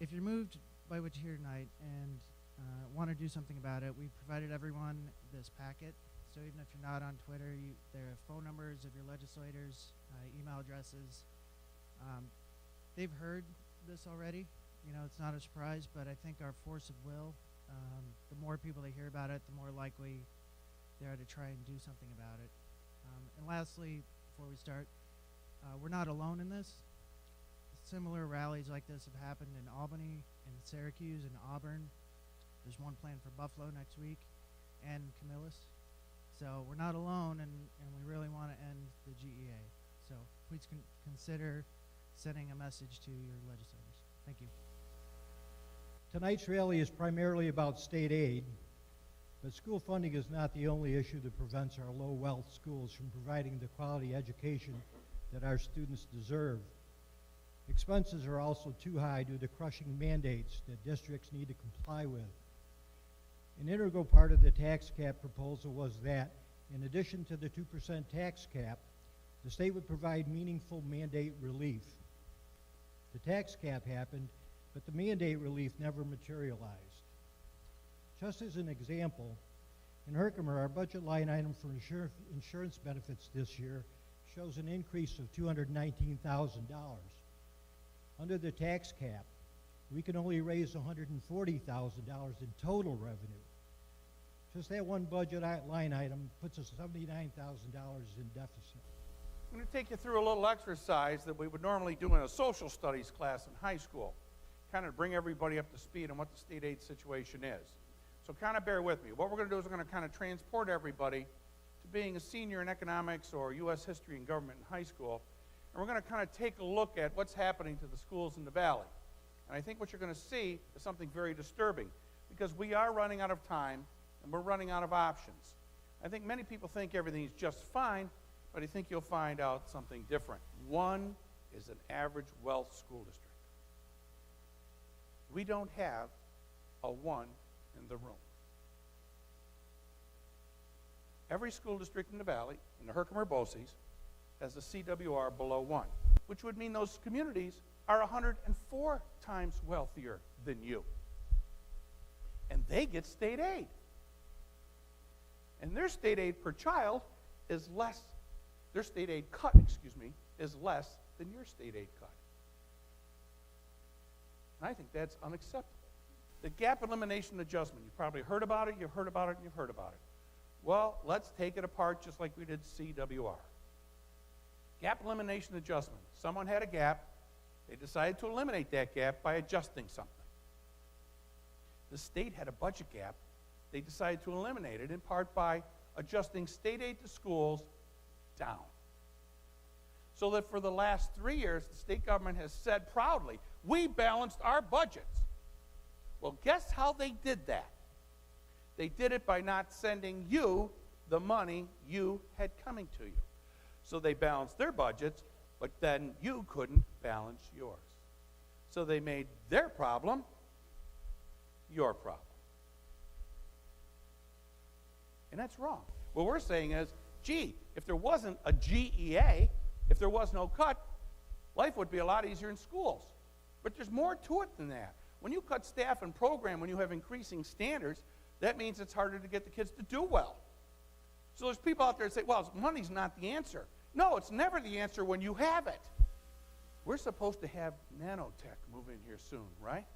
if you're moved by what you hear tonight and want to do something about it, we've provided everyone this packet. So even if you're not on Twitter, there are phone numbers of your legislators, email addresses. They've heard this already. You know, it's not a surprise, but I think our force of will, the more people they hear about it, the more likely they are to try and do something about it. And lastly, before we start, we're not alone in this. Similar rallies like this have happened in Albany, in Syracuse, in Auburn. There's one planned for Buffalo next week, and Camillus. So we're not alone, and we really want to end the GEA. So please consider sending a message to your legislators. Thank you. Tonight's rally is primarily about state aid, but school funding is not the only issue that prevents our low-wealth schools from providing the quality education that our students deserve. Expenses are also too high due to crushing mandates that districts need to comply with. An integral part of the tax cap proposal was that, in addition to the 2% tax cap, the state would provide meaningful mandate relief. The tax cap happened, but the mandate relief never materialized. Just as an example, in Herkimer, our budget line item for insurance benefits this year shows an increase of $219,000. Under the tax cap, we can only raise $140,000 in total revenue. Just that one budget line item puts us $79,000 in deficit. I'm going to take you through a little exercise that we would normally do in a social studies class in high school, kind of bring everybody up to speed on what the state aid situation is. So kind of bear with me. What we're going to do is we're going to kind of transport everybody to being a senior in economics or U.S. history and government in high school, and we're going to kind of take a look at what's happening to the schools in the valley. And I think what you're going to see is something very disturbing, because we are running out of time and we're running out of options. I think many people think everything's just fine, but I think you'll find out something different. One is an average wealth school district. We don't have a one in the room. Every school district in the valley, in the Herkimer BOCES, has a CWR below 1, which would mean those communities are 104 times wealthier than you. And they get state aid. And their state aid per child is less, their state aid cut, is less than your state aid cut. And I think that's unacceptable. The gap elimination adjustment, you've probably heard about it, you've heard about it, and you've heard about it. Well, let's take it apart just like we did CWR. Gap elimination adjustment. Someone had a gap. They decided to eliminate that gap by adjusting something. The state had a budget gap. They decided to eliminate it in part by adjusting state aid to schools down. So that for the last 3 years, the state government has said proudly, we balanced our budgets. Well, guess how they did that? They did it by not sending you the money you had coming to you. So they balanced their budgets, but then you couldn't balance yours. So they made their problem your problem. And that's wrong. What we're saying is, gee, if there wasn't a GEA, if there was no cut, life would be a lot easier in schools. But there's more to it than that. When you cut staff and program, when you have increasing standards, that means it's harder to get the kids to do well. So there's people out there that say, well, money's not the answer. No, it's never the answer when you have it. We're supposed to have nanotech move in here soon, right?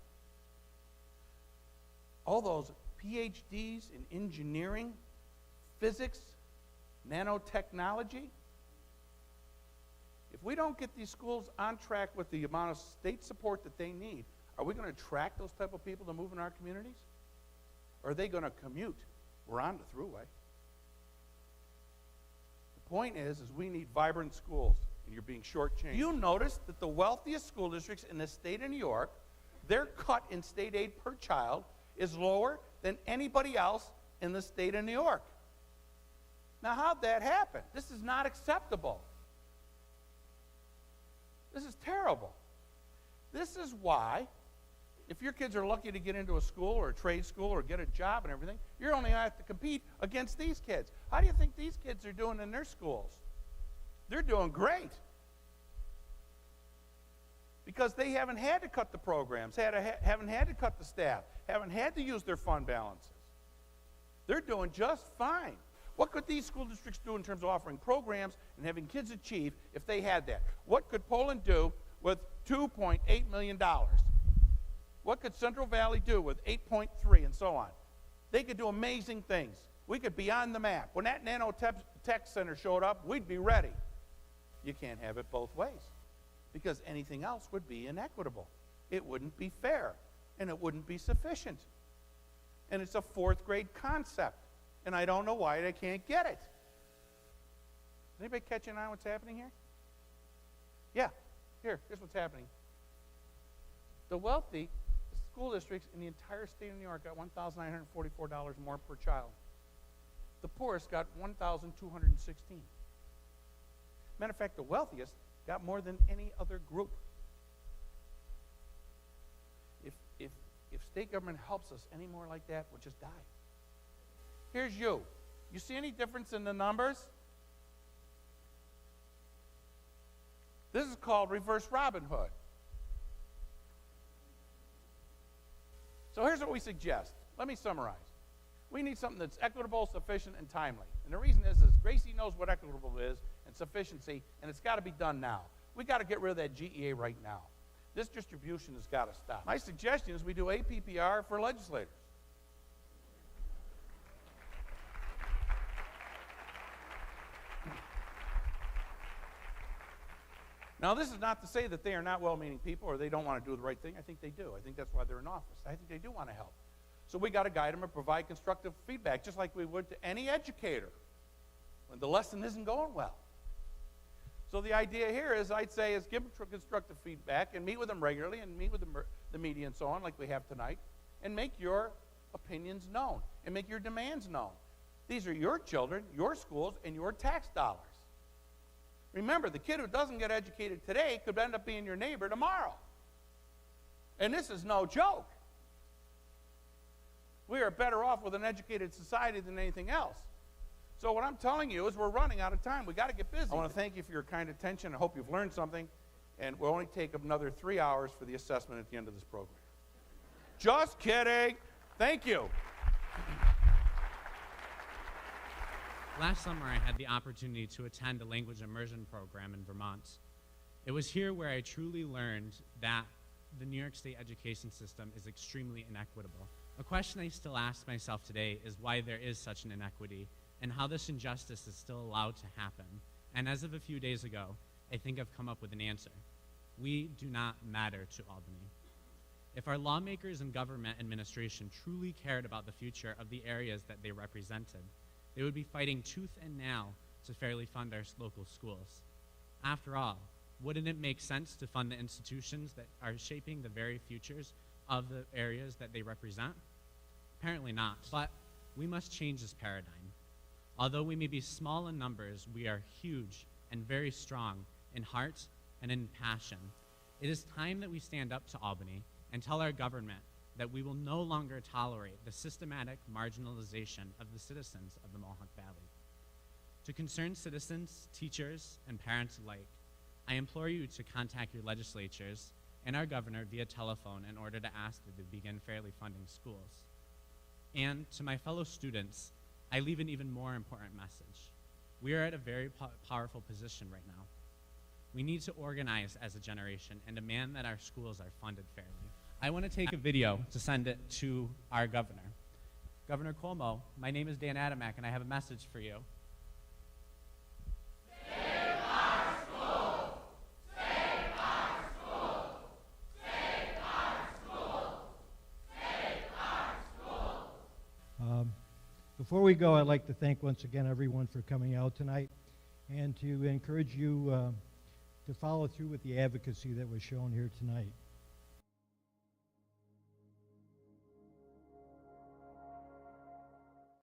All those PhDs in engineering, physics, nanotechnology. If we don't get these schools on track with the amount of state support that they need, are we going to attract those type of people to move in our communities? Or are they going to commute? We're on the thruway. The point is we need vibrant schools, and you're being shortchanged. You notice that the wealthiest school districts in the state of New York, their cut in state aid per child is lower than anybody else in the state of New York. Now, how'd that happen? This is not acceptable. This is terrible. This is why, if your kids are lucky to get into a school or a trade school or get a job and everything, you're only going to have to compete against these kids. How do you think these kids are doing in their schools? They're doing great. because they haven't had to cut the programs, haven't had to cut the staff, haven't had to use their fund balances. They're doing just fine. What could these school districts do in terms of offering programs and having kids achieve if they had that? What could Poland do with $2.8 million? What could Central Valley do with 8.3 and so on? They could do amazing things. We could be on the map. When that nanotech center showed up, we'd be ready. You can't have it both ways, because anything else would be inequitable. It wouldn't be fair, and it wouldn't be sufficient. And it's a fourth grade concept, and I don't know why they can't get it. Is anybody catching on what's happening here? Yeah, here's what's happening. The wealthy school districts in the entire state of New York got $1,944 more per child. The poorest got $1,216. Matter of fact, the wealthiest got more than any other group. If state government helps us any more like that, we'll just die. Here's you. You see any difference in the numbers? This is called reverse Robin Hood. So here's what we suggest. Let me summarize. We need something that's equitable, sufficient, and timely. And the reason is Gracie knows what equitable is and sufficiency, and it's got to be done now. We've got to get rid of that GEA right now. This distribution has got to stop. My suggestion is we do APPR for legislators. Now, this is not to say that they are not well-meaning people or they don't want to do the right thing. I think they do. I think that's why they're in office. I think they do want to help. So we got to guide them and provide constructive feedback, just like we would to any educator when the lesson isn't going well. So the idea here is, I'd say, is give them constructive feedback and meet with them regularly and meet with the media and so on, like we have tonight, and make your opinions known and make your demands known. These are your children, your schools, and your tax dollars. Remember, the kid who doesn't get educated today could end up being your neighbor tomorrow. And this is no joke. We are better off with an educated society than anything else. So what I'm telling you is we're running out of time. We've got to get busy. I want to thank you for your kind attention. I hope you've learned something. And we'll only take another 3 hours for the assessment at the end of this program. Just kidding. Thank you. Last summer, I had the opportunity to attend a language immersion program in Vermont. It was here where I truly learned that the New York State education system is extremely inequitable. A question I still ask myself today is why there is such an inequity and how this injustice is still allowed to happen. And as of a few days ago, I think I've come up with an answer. We do not matter to Albany. If our lawmakers and government administration truly cared about the future of the areas that they represented, they would be fighting tooth and nail to fairly fund our local schools. After all, wouldn't it make sense to fund the institutions that are shaping the very futures of the areas that they represent? Apparently not. But we must change this paradigm. Although we may be small in numbers, we are huge and very strong in heart and in passion. It is time that we stand up to Albany and tell our government that we will no longer tolerate the systematic marginalization of the citizens of the Mohawk Valley. To concerned citizens, teachers, and parents alike, I implore you to contact your legislatures and our governor via telephone in order to ask that they begin fairly funding schools. And to my fellow students, I leave an even more important message. We are at a very powerful position right now. We need to organize as a generation and demand that our schools are funded fairly. I want to take a video to send it to our governor. Governor Cuomo, my name is Dan Adamak, and I have a message for you. Save our schools! Save our schools! Save our schools! Save our schools! Before we go, I'd like to thank once again everyone for coming out tonight and to encourage you to follow through with the advocacy that was shown here tonight.